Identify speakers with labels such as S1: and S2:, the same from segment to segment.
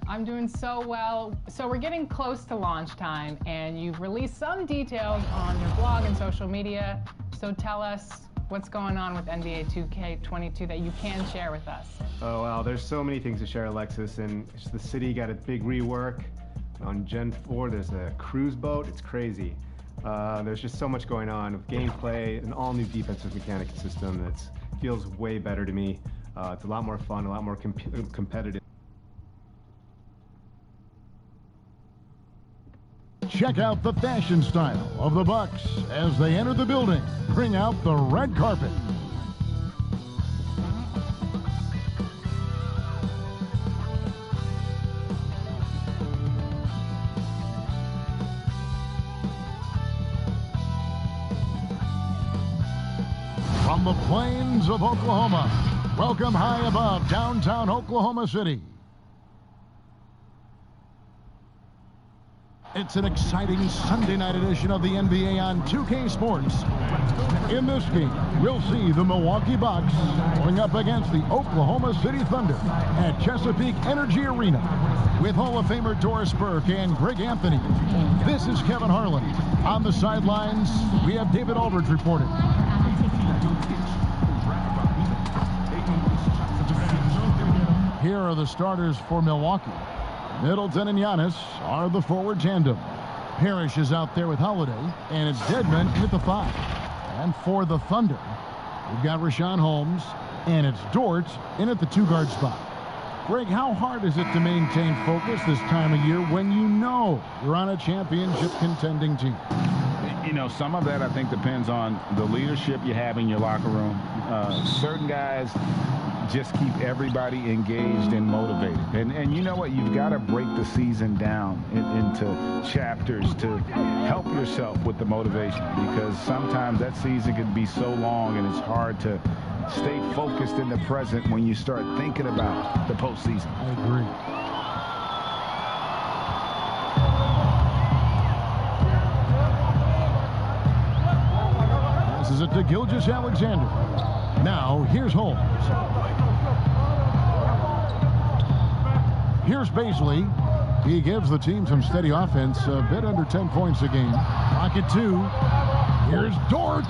S1: I'm doing so well. So we're getting close to launch time, and you've released some details on your blog and social media. So tell us what's going on with NBA 2K22 that you can share with us.
S2: Oh, wow, there's so many things to share, Alexis, and the city got a big rework. On Gen 4, there's a cruise boat. It's crazy. There's just so much going on with gameplay, an all-new defensive mechanic system that feels way better to me. It's a lot more fun, a lot more competitive.
S3: Check out the fashion style of the Bucks as they enter the building. Bring out the red carpet. From the plains of Oklahoma, welcome high above downtown Oklahoma City. It's an exciting Sunday night edition of the NBA on 2K Sports. In this game, we'll see the Milwaukee Bucks going up against the Oklahoma City Thunder at Chesapeake Energy Arena with Hall of Famer Doris Burke and Greg Anthony. This is Kevin Harlan. On the sidelines, we have David Aldridge reporting. Here are the starters for Milwaukee. Middleton and Giannis are the forward tandem. Parrish is out there with Holiday, and it's Dedmon at the 5. And for the Thunder, we've got Richaun Holmes, and it's Dort in at the 2-guard spot. Greg, how hard is it to maintain focus this time of year when you know you're on a championship contending team?
S4: You know, some of that I think depends on the leadership you have in your locker room. Certain guys just keep everybody engaged and motivated. And you know what? You've got to break the season down into chapters to help yourself with the motivation, because sometimes that season can be so long and it's hard to stay focused in the present when you start thinking about the postseason.
S3: I agree. This is it to Gilgeous-Alexander. Now, here's Holmes. Here's Baisley. He gives the team some steady offense, a bit under 10 points a game. Pocket 2. Here's Dort.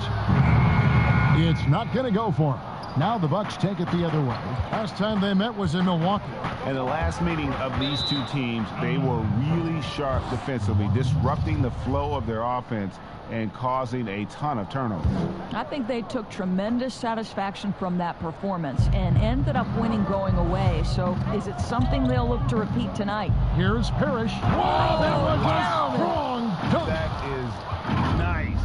S3: It's not going to go for him. Now the Bucks take it the other way. Last time they met was in Milwaukee.
S4: And the last meeting of these two teams, they were really sharp defensively, disrupting the flow of their offense and causing a ton of turnovers.
S5: I think they took tremendous satisfaction from that performance and ended up winning going away. So is it something they'll look to repeat tonight?
S3: Here's Parrish. Wow, that was a strong dunk.
S4: That is nice.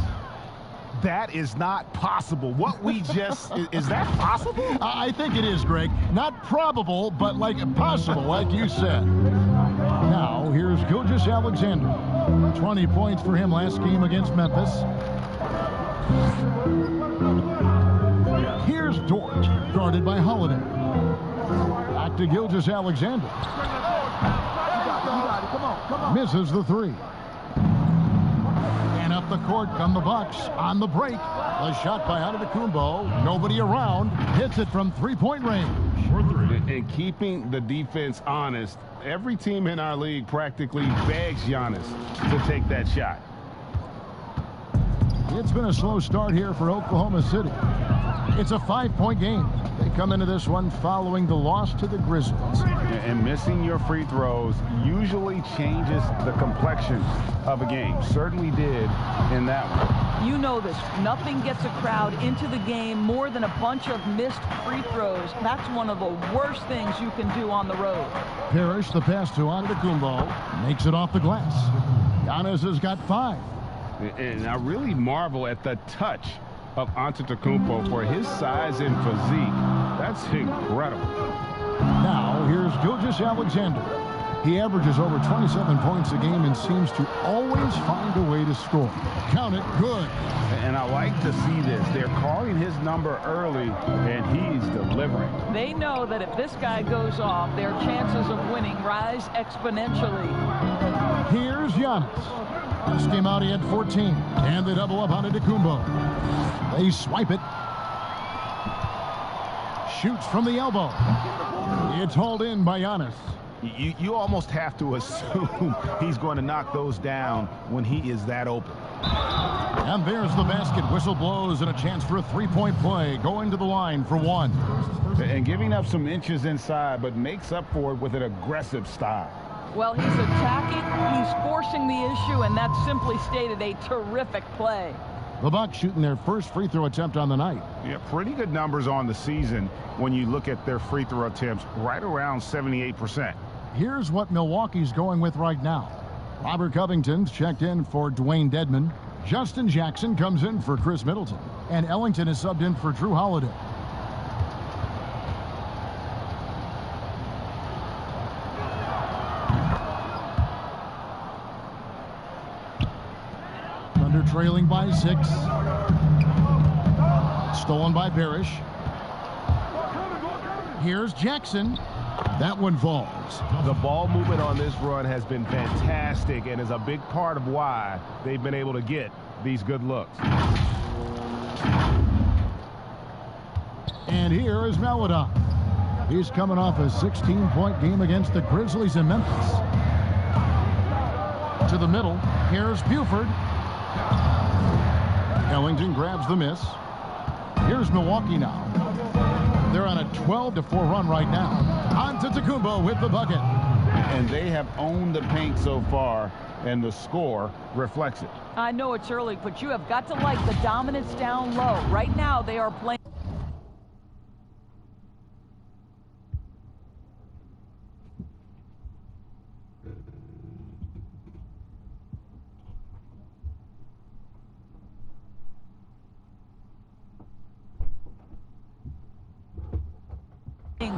S4: That is not possible. What we just, is that possible?
S3: I think it is, Greg. Not probable, but like possible, like you said. Now, here's Gilgeous-Alexander. 20 points for him last game against Memphis. Here's Dort, guarded by Holiday. Back to Gilgeous-Alexander. Misses the 3. And up the court come the Bucks on the break. A shot by Antetokounmpo. Nobody around. Hits it from 3-point range.
S4: And keeping the defense honest, every team in our league practically begs Giannis to take that shot.
S3: It's been a slow start here for Oklahoma City. It's a 5-point game. They come into this one following the loss to the Grizzlies.
S4: And missing your free throws usually changes the complexion of a game. Certainly did in that one.
S5: You know this. Nothing gets a crowd into the game more than a bunch of missed free throws. That's one of the worst things you can do on the road.
S3: Parrish, the pass to Antetokounmpo, makes it off the glass. Giannis has got 5.
S4: And I really marvel at the touch of Antetokounmpo for his size and physique. That's incredible.
S3: Now, here's Gilgeous-Alexander. He averages over 27 points a game and seems to always find a way to score. Count it, good.
S4: And I like to see this. They're calling his number early, and he's delivering.
S5: They know that if this guy goes off, their chances of winning rise exponentially.
S3: Here's Giannis. This game out, he had 14. And they double up on Antetokounmpo. They swipe it. Shoots from the elbow. It's hauled in by Giannis.
S4: You almost have to assume he's going to knock those down when he is that open.
S3: And there's the basket. Whistle blows and a chance for a three-point play. Going to the line for one.
S4: And giving up some inches inside, but makes up for it with an aggressive style.
S5: Well, he's attacking, he's forcing the issue, and that's simply stated a terrific play.
S3: The Bucks shooting their first free throw attempt on the night.
S4: Yeah, pretty good numbers on the season when you look at their free throw attempts, right around 78%.
S3: Here's what Milwaukee's going with right now. Robert Covington's checked in for Dwayne Dedmon. Justin Jackson comes in for Chris Middleton. And Ellington is subbed in for Drew Holiday. Thunder trailing by 6. Stolen by Parrish. Here's Jackson. That one falls.
S6: The ball movement on this run has been fantastic and is a big part of why they've been able to get these good looks.
S3: And here is Maladon. He's coming off a 16-point game against the Grizzlies in Memphis. To the middle. Here's Buford. Ellington grabs the miss. Here's Milwaukee now. They're on a 12-4 run right now. Antetokounmpo with the bucket.
S4: And they have owned the paint so far, and the score reflects it.
S5: I know it's early, but you have got to like the dominance down low. Right now, they are playing.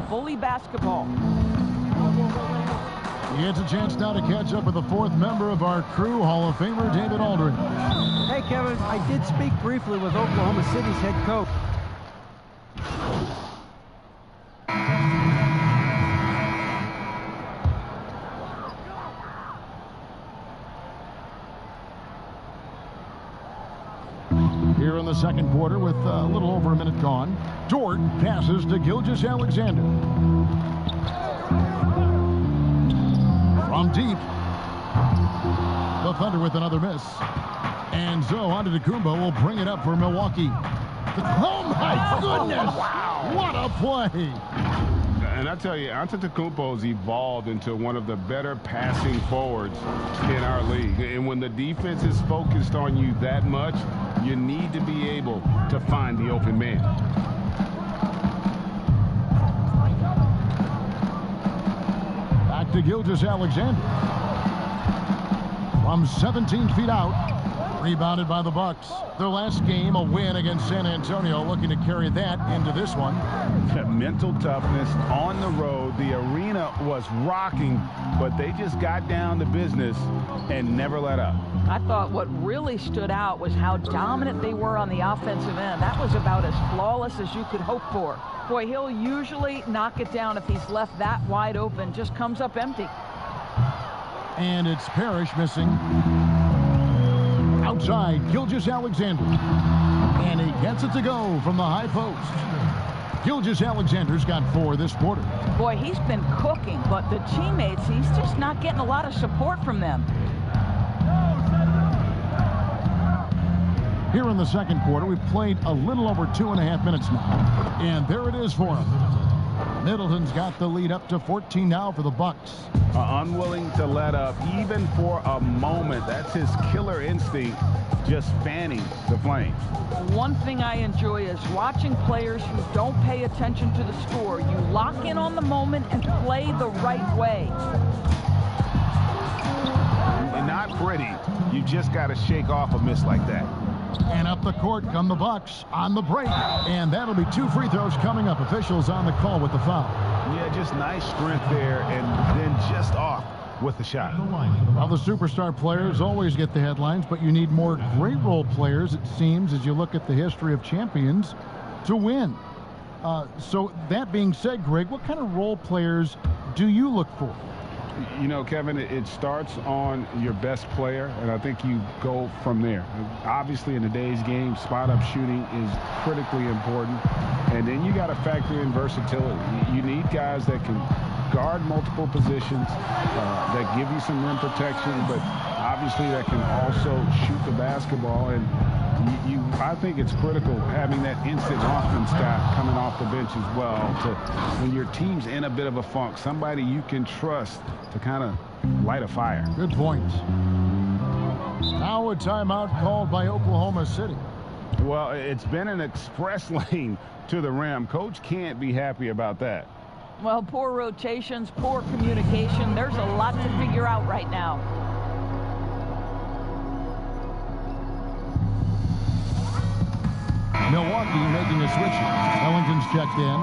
S5: Bully basketball.
S3: He gets a chance now to catch up with the fourth member of our crew, Hall of Famer David Aldridge.
S7: Hey, Kevin, I did speak briefly with Oklahoma City's head coach.
S3: Here in the second quarter with a little over a minute gone. Dort passes to Gilgeous-Alexander. From deep. The Thunder with another miss. And so Antetokounmpo will bring it up for Milwaukee. Oh my goodness! Wow. What a play!
S4: And I tell you, Antetokounmpo's evolved into one of the better passing forwards in our league. And when the defense is focused on you that much, you need to be able to find the open man.
S3: Back to Gilgeous-Alexander. From 17 feet out. Rebounded by the Bucks. Their last game, a win against San Antonio, looking to carry that into this one.
S4: Mental toughness on the road. The arena was rocking, but they just got down to business and never let up.
S5: I thought what really stood out was how dominant they were on the offensive end. That was about as flawless as you could hope for. Boy, he'll usually knock it down if he's left that wide open. Just comes up empty.
S3: And it's Parrish missing. Outside, Gilgeous-Alexander. And he gets it to go from the high post. Gilgeous-Alexander's got 4 this quarter.
S5: Boy, he's been cooking, but the teammates, he's just not getting a lot of support from them.
S3: Here in the second quarter, we've played a little over 2.5 minutes now. And there it is for him. Middleton's got the lead up to 14 now for the Bucks.
S4: Unwilling to let up even for a moment. That's his killer instinct, just fanning the flames.
S5: One thing I enjoy is watching players who don't pay attention to the score. You lock in on the moment and play the right way.
S4: And not pretty. You just got to shake off a miss like that.
S3: And up the court come the Bucks on the break. And that'll be 2 free throws coming up. Officials on the call with the foul.
S4: Yeah, just nice strength there, and then just off with the shot.
S3: Well, the superstar players always get the headlines, but you need more great role players, it seems, as you look at the history of champions, to win. So that being said, Greg, what kind of role players do you look for?
S4: You know, Kevin, it starts on your best player, and I think you go from there. Obviously, in today's game, spot-up shooting is critically important, and then you got to factor in versatility. You need guys that can guard multiple positions, that give you some rim protection, but obviously that can also shoot the basketball. And I think it's critical having that instant offense guy coming off the bench as well, to when your team's in a bit of a funk, somebody you can trust to kind of light a fire.
S3: Good point. Now a timeout called by Oklahoma City.
S4: Well, it's been an express lane to the rim. Coach can't be happy about that.
S5: Well, poor rotations, poor communication. There's a lot to figure out right now.
S3: Milwaukee making a switch. Ellington's checked in.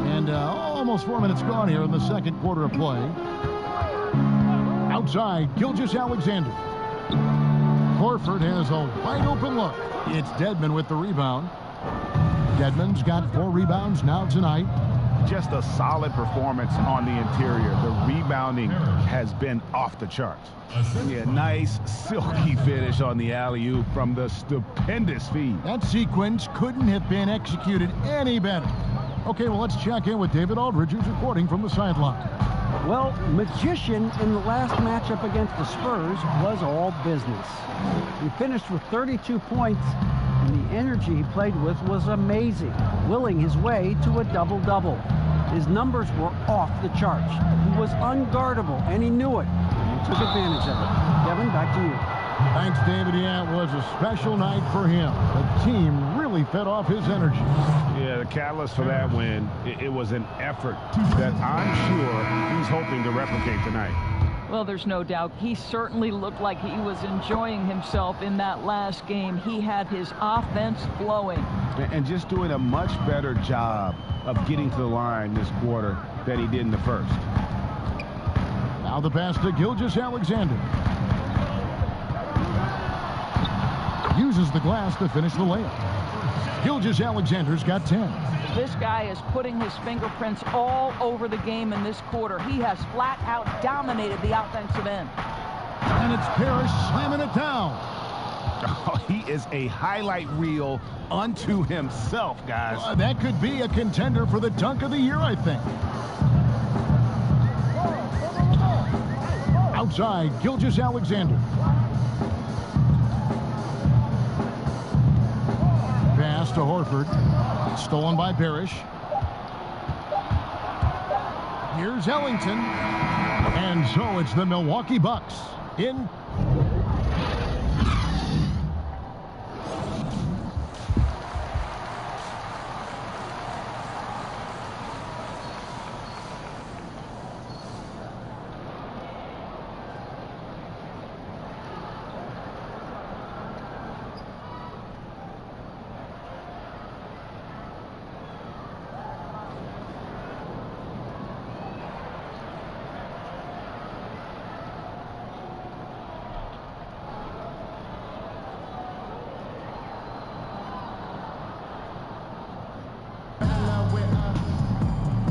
S3: And almost 4 minutes gone here in the second quarter of play. Outside, Gilgeous-Alexander. Horford has a wide open look. It's Dedmon with the rebound. Dedmon's got 4 rebounds now tonight.
S6: Just a solid performance on the interior. The rebounding has been off the charts. Yeah, nice silky finish on the alley-oop from the stupendous feed.
S3: That sequence couldn't have been executed any better. Okay, well, let's check in with David Aldridge, who's reporting from the sideline.
S7: Well, Magician in the last matchup against the Spurs was all business. He finished with 32 points, and the energy he played with was amazing, willing his way to a double-double. His numbers were off the charts. He was unguardable, and he knew it, and he took advantage of it. Kevin, back to you.
S3: Thanks, David. Yeah, it was a special night for him. The team really fed off his energy.
S6: Yeah, the catalyst for that win, it was an effort that I'm sure he's hoping to replicate tonight.
S5: Well, there's no doubt. He certainly looked like he was enjoying himself in that last game. He had his offense flowing.
S6: And just doing a much better job of getting to the line this quarter than he did in the first.
S3: Now the pass to Gilgeous-Alexander. Uses the glass to finish the layup. Gilgeous-Alexander's got 10.
S5: This guy is putting his fingerprints all over the game in this quarter. He has flat out dominated the offensive end.
S3: And it's Parrish slamming it down.
S6: Oh, he is a highlight reel unto himself, guys.
S3: That could be a contender for the dunk of the year, I think. Outside, Gilgeous-Alexander. Pass to Horford. Stolen by Parrish. Here's Ellington. And so it's the Milwaukee Bucks in.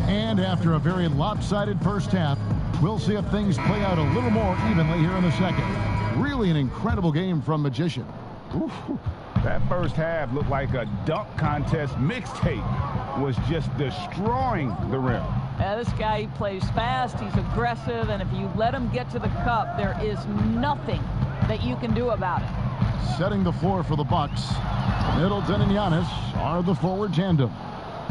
S3: And after a very lopsided first half, we'll see if things play out a little more evenly here in the second. Really an incredible game from Magician.
S6: Oof, that first half looked like a dunk contest mixtape. Was just destroying the rim.
S5: This guy, he plays fast, he's aggressive, and if you let him get to the cup, there is nothing that you can do about it.
S3: Setting the floor for the Bucks. Middleton and Giannis are the forward tandem.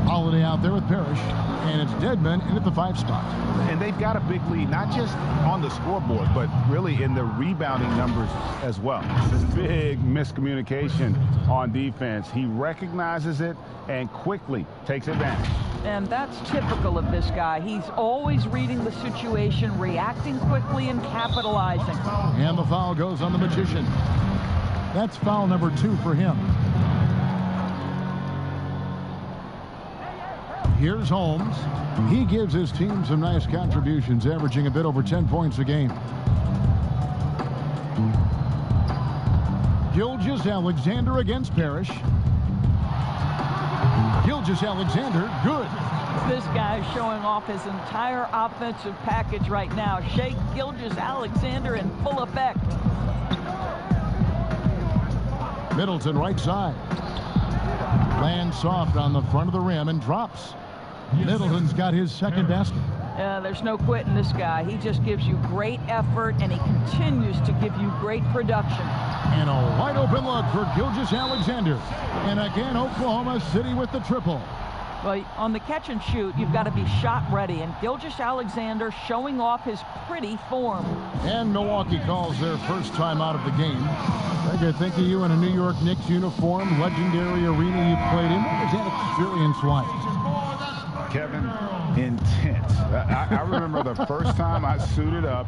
S3: Holiday out there with Parrish, and it's Dedmon in at the 5 spot.
S6: And they've got a big lead, not just on the scoreboard, but really in the rebounding numbers as well. This big miscommunication on defense. He recognizes it and quickly takes advantage.
S5: And that's typical of this guy. He's always reading the situation, reacting quickly, and capitalizing.
S3: And the foul goes on the Magician. That's foul number 2 for him. Here's Holmes. He gives his team some nice contributions, averaging a bit over 10 points a game. Gilgeous-Alexander against Parrish. Gilgeous-Alexander, good.
S5: This guy is showing off his entire offensive package right now. Shea Gilgeous-Alexander in full effect.
S3: Middleton right side. Lands soft on the front of the rim and drops. Middleton's got his second basket.
S5: There's no quitting this guy. He just gives you great effort, and he continues to give you great production.
S3: And a wide open look for Gilgeous-Alexander. And again, Oklahoma City with the triple.
S5: Well, on the catch and shoot, you've got to be shot ready, and Gilgeous-Alexander showing off his pretty form.
S3: And Milwaukee calls their first time out of the game. Greg, I think of you in a New York Knicks uniform, legendary arena you played in. What was that experience like?
S6: Kevin, intense. I remember the first time I suited up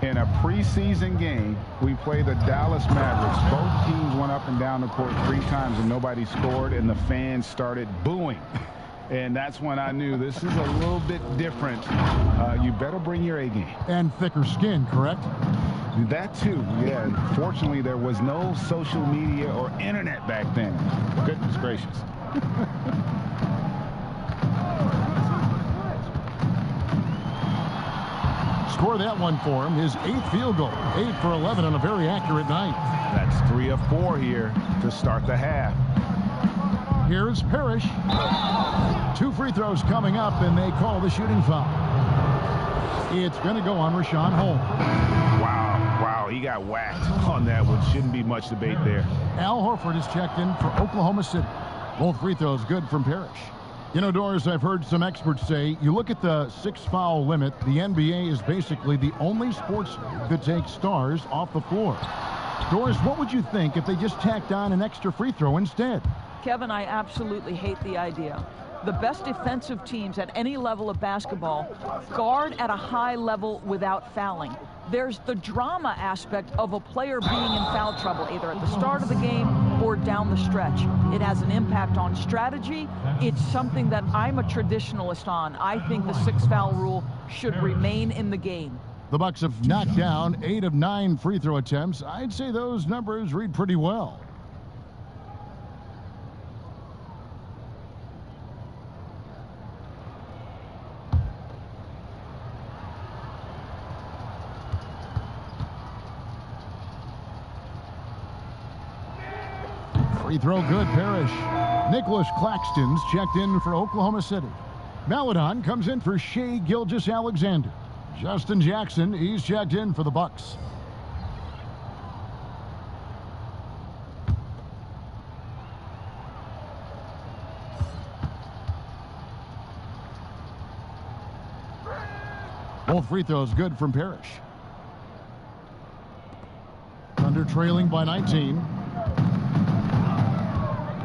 S6: in a preseason game. We played the Dallas Mavericks. Both teams went up and down the court 3 times and nobody scored, and the fans started booing. And that's when I knew this is a little bit different. You better bring your A game.
S3: And thicker skin, correct?
S6: That too, yeah. Fortunately, there was no social media or internet back then. Goodness gracious.
S3: Score that one for him. His 8th field goal. 8 for 11 on a very accurate night.
S6: That's 3 of 4 here to start the half.
S3: Here's Parrish. 2 free throws coming up, and they call the shooting foul. It's going to go on Rashawn Holmes.
S6: Wow, he got whacked on that one. Shouldn't be much debate there.
S3: Al Horford is checked in for Oklahoma City. Both free throws good from Parrish. You know, Doris, I've heard some experts say, you look at the 6-foul limit, the NBA is basically the only sports league that takes stars off the floor. Doris, what would you think if they just tacked on an extra free throw instead?
S5: Kevin, I absolutely hate the idea. The best defensive teams at any level of basketball guard at a high level without fouling. There's the drama aspect of a player being in foul trouble, either at the start of the game or down the stretch. It has an impact on strategy. It's something that I'm a traditionalist on. I think the 6-foul rule should remain in the game.
S3: The Bucks have knocked down 8 of 9 free throw attempts. I'd say those numbers read pretty well. Free throw good, Parrish. Nicholas Claxton's checked in for Oklahoma City. Maladon comes in for Shai Gilgeous-Alexander. Justin Jackson, he's checked in for the Bucks. Both free throws good from Parrish. Thunder trailing by 19.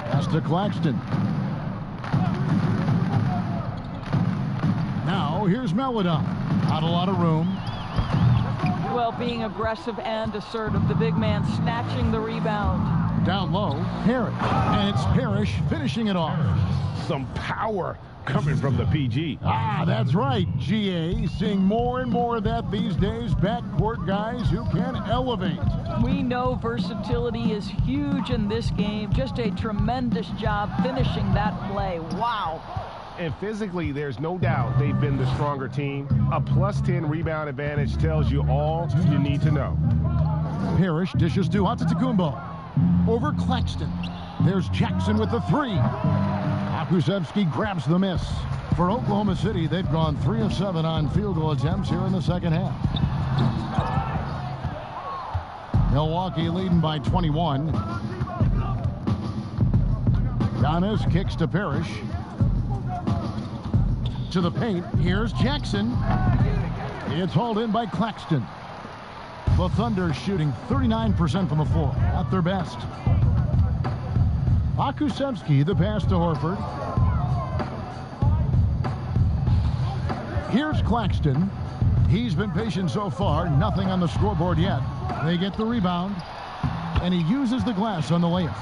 S3: Pass to Claxton. Now here's Maladon. Not a lot of room.
S5: Well, being aggressive and assertive, the big man snatching the rebound.
S3: Down low, Parrish. And it's Parrish finishing it off.
S6: Some power coming from the PG.
S3: Ah, that's right, GA. Seeing more and more of that these days. Backcourt guys who can elevate.
S5: We know versatility is huge in this game. Just a tremendous job finishing that play. Wow.
S2: And physically, there's no doubt they've been the stronger team. A +10 rebound advantage tells you all you need to know.
S3: Parrish dishes to Antetokounmpo. Over Claxton. There's Jackson with the 3. Akusevsky grabs the miss. For Oklahoma City, they've gone 3 of 7 on field goal attempts here in the second half. Milwaukee leading by 21. Giannis kicks to Parrish. To the paint. Here's Jackson. It's hauled in by Claxton. The Thunder shooting 39% from the floor. At their best. Akusevsky, the pass to Horford. Here's Claxton. He's been patient so far. Nothing on the scoreboard yet. They get the rebound. And he uses the glass on the layup.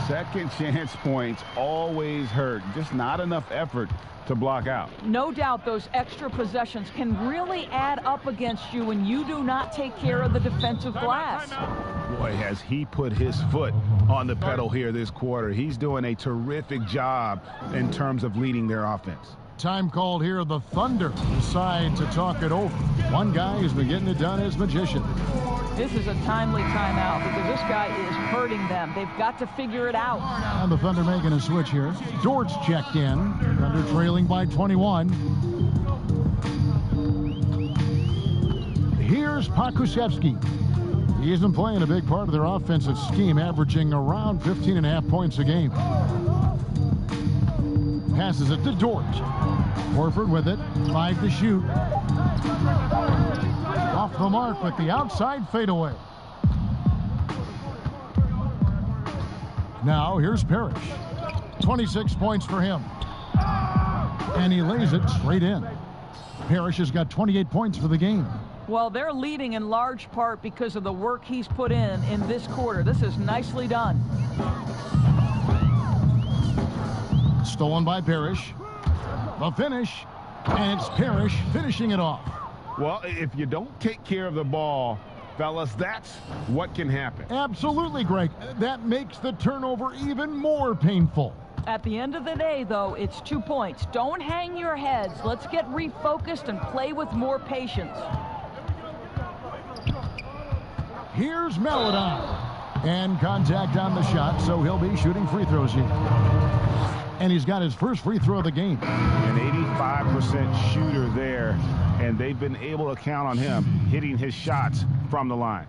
S6: Second chance points always hurt. Just not enough effort to block out.
S5: No doubt those extra possessions can really add up against you when you do not take care of the defensive glass.
S6: Boy, has he put his foot on the pedal here this quarter. He's doing a terrific job in terms of leading their offense.
S3: Time called here. The Thunder decide to talk it over. One guy who's been getting it done is Magician.
S5: This is a timely timeout because this guy is hurting them. They've got to figure it out.
S3: And the Thunder making a switch here. Dort's checked in. Thunder trailing by 21. Here's Pokusevski. He isn't playing a big part of their offensive scheme, averaging around 15.5 points a game. Passes it to Dort. Horford with it. 5 to shoot. Off the mark with the outside fadeaway. Now here's Parrish. 26 points for him. And he lays it straight in. Parrish has got 28 points for the game.
S5: Well, they're leading in large part because of the work he's put in this quarter. This is nicely done.
S3: Stolen by Parrish. The finish. And it's Parrish finishing it off.
S6: Well, if you don't take care of the ball, fellas, that's what can happen.
S3: Absolutely, Greg. That makes the turnover even more painful.
S5: At the end of the day, though, it's 2 points. Don't hang your heads. Let's get refocused and play with more patience.
S3: Here's Maladon. And contact on the shot, so he'll be shooting free throws here. And he's got his first free throw of the game.
S6: An 85% shooter there, and they've been able to count on him hitting his shots from the line.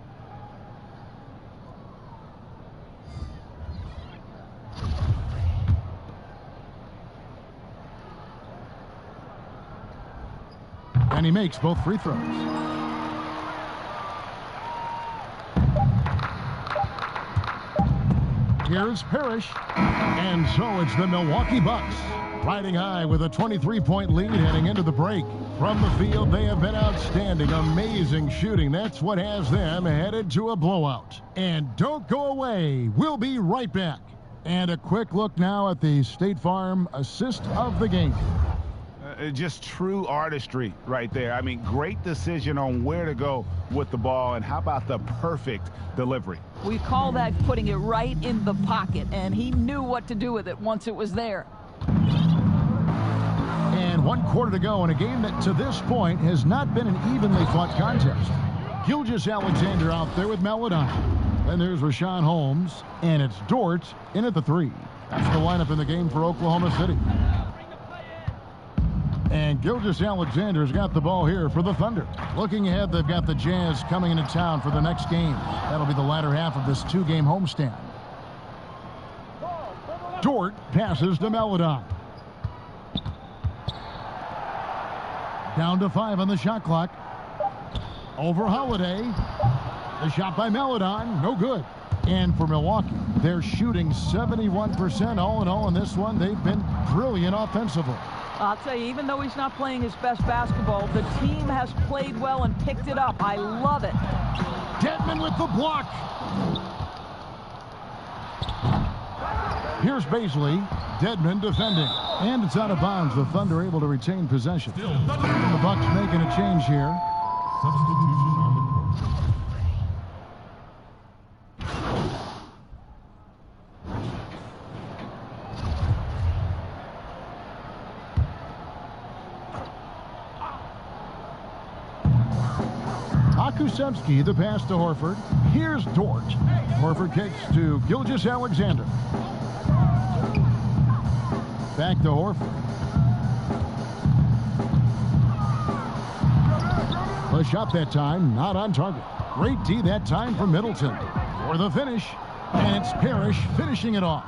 S3: And he makes both free throws. Here's Parrish. And so it's the Milwaukee Bucks riding high with a 23-point lead heading into the break. From the field, they have been outstanding. Amazing shooting. That's what has them headed to a blowout. And don't go away. We'll be right back. And a quick look now at the State Farm assist of the game.
S6: Just true artistry right there. I mean, great decision on where to go with the ball, and how about the perfect delivery?
S5: We call that putting it right in the pocket, and he knew what to do with it once it was there.
S3: And 1 quarter to go in a game that to this point has not been an evenly fought contest. Gilgeous-Alexander out there with Maladon. And there's Rashawn Holmes, and it's Dort in at the 3. That's the lineup in the game for Oklahoma City. And Gilgeous-Alexander's got the ball here for the Thunder. Looking ahead, they've got the Jazz coming into town for the next game. That'll be the latter half of this 2-game homestand. Dort passes to Maladon. Down to 5 on the shot clock. Over Holiday. The shot by Maladon, no good. And for Milwaukee, they're shooting 71% all in all in this one. They've been brilliant offensively.
S5: I'll tell you, even though he's not playing his best basketball, the team has played well and picked it up. I love it.
S3: Dedmon with the block. Here's Baisley. Dedmon defending. And it's out of bounds. The Thunder able to retain possession. The Bucks making a change here.
S8: Substitution on the court.
S3: Pokusevski, the pass to Horford. Here's Dort. Horford kicks to Gilgeous-Alexander. Back to Horford. The shot that time, not on target. Great D that time from Middleton. For the finish, and it's Parrish finishing it off.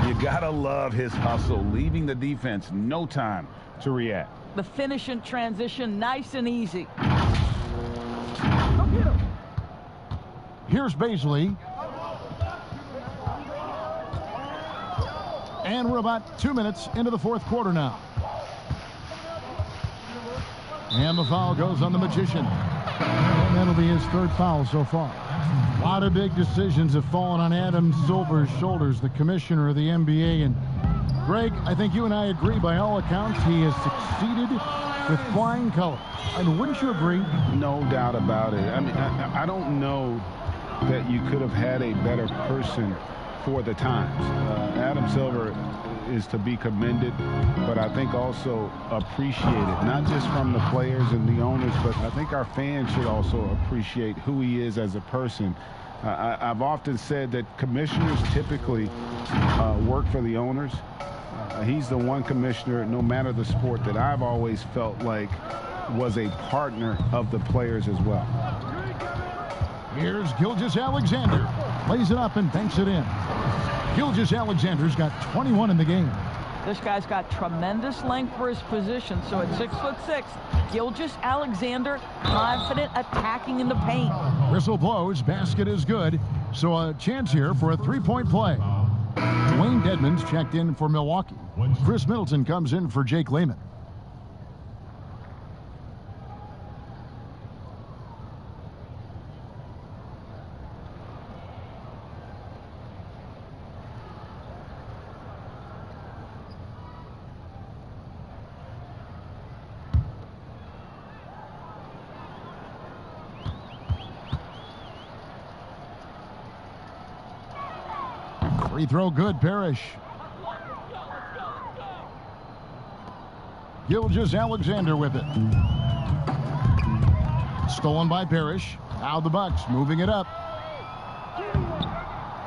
S6: You gotta love his hustle, leaving the defense no time to react.
S5: The finish in transition, nice and easy.
S3: Here's Baisley. And we're about 2 minutes into the fourth quarter now. And the foul goes on the Magician. And that'll be his 3rd foul so far. A lot of big decisions have fallen on Adam Silver's shoulders, the commissioner of the NBA. And Greg, I think you and I agree, by all accounts, he has succeeded with flying colors. And wouldn't you agree?
S6: No doubt about it. I mean, I don't know that you could have had a better person for the times. Adam Silver is to be commended, but I think also appreciated, not just from the players and the owners, but I think our fans should also appreciate who he is as a person. I've often said that commissioners typically work for the owners. He's the one commissioner, no matter the sport, that I've always felt like was a partner of the players as well.
S3: Here's Gilgeous-Alexander. Plays it up and banks it in. Gilgeous-Alexander's got 21 in the game.
S5: This guy's got tremendous length for his position. So at 6'6", Gilgeous-Alexander confident attacking in the paint.
S3: Whistle blows. Basket is good. So a chance here for a three-point play. Dwayne Dedmon's checked in for Milwaukee. Chris Middleton comes in for Jake Lehman. Free throw good, Parrish. Gilgeous-Alexander with it. Stolen by Parrish. Now the Bucks moving it up.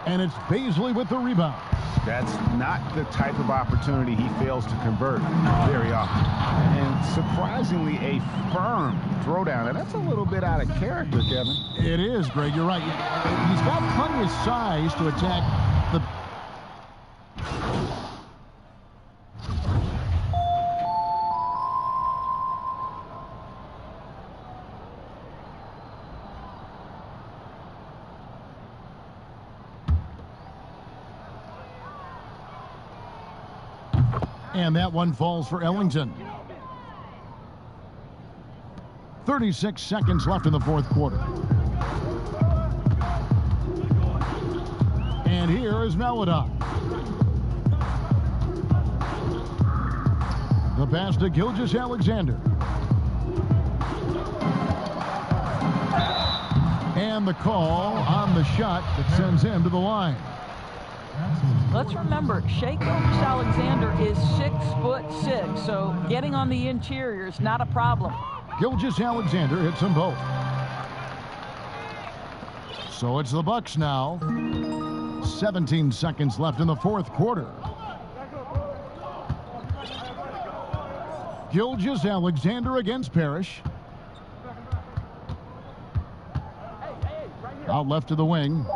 S3: And it's Baisley with the rebound.
S6: That's not the type of opportunity he fails to convert very often. And surprisingly, a firm throwdown. And that's a little bit out of character, Kevin.
S3: It is, Greg. You're right. He's got plenty of size to attack the... And that one falls for Ellington. 36 seconds left in the fourth quarter. And here is Maladon. The pass to Gilgeous-Alexander. And the call on the shot that sends him to the line.
S5: Let's remember, Shai Gilgeous-Alexander is 6'6", so getting on the interior is not a problem.
S3: Gilgeous-Alexander hits them both. So it's the Bucks now. 17 seconds left in the fourth quarter. Gilgeous-Alexander against Parrish. Out left to the wing.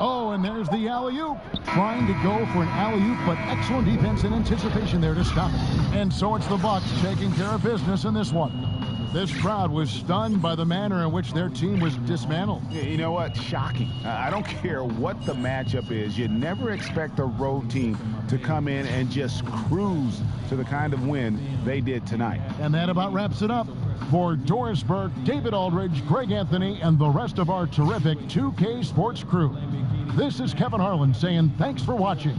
S3: Oh, and there's the alley-oop. Trying to go for an alley-oop, but excellent defense and anticipation there to stop it. And so it's the Bucks taking care of business in this one. This crowd was stunned by the manner in which their team was dismantled.
S6: You know what? Shocking. I don't care what the matchup is. You never expect a road team to come in and just cruise to the kind of win they did tonight.
S3: And that about wraps it up. For Doris Burke, David Aldridge, Greg Anthony, and the rest of our terrific 2K Sports crew, this is Kevin Harlan saying thanks for watching.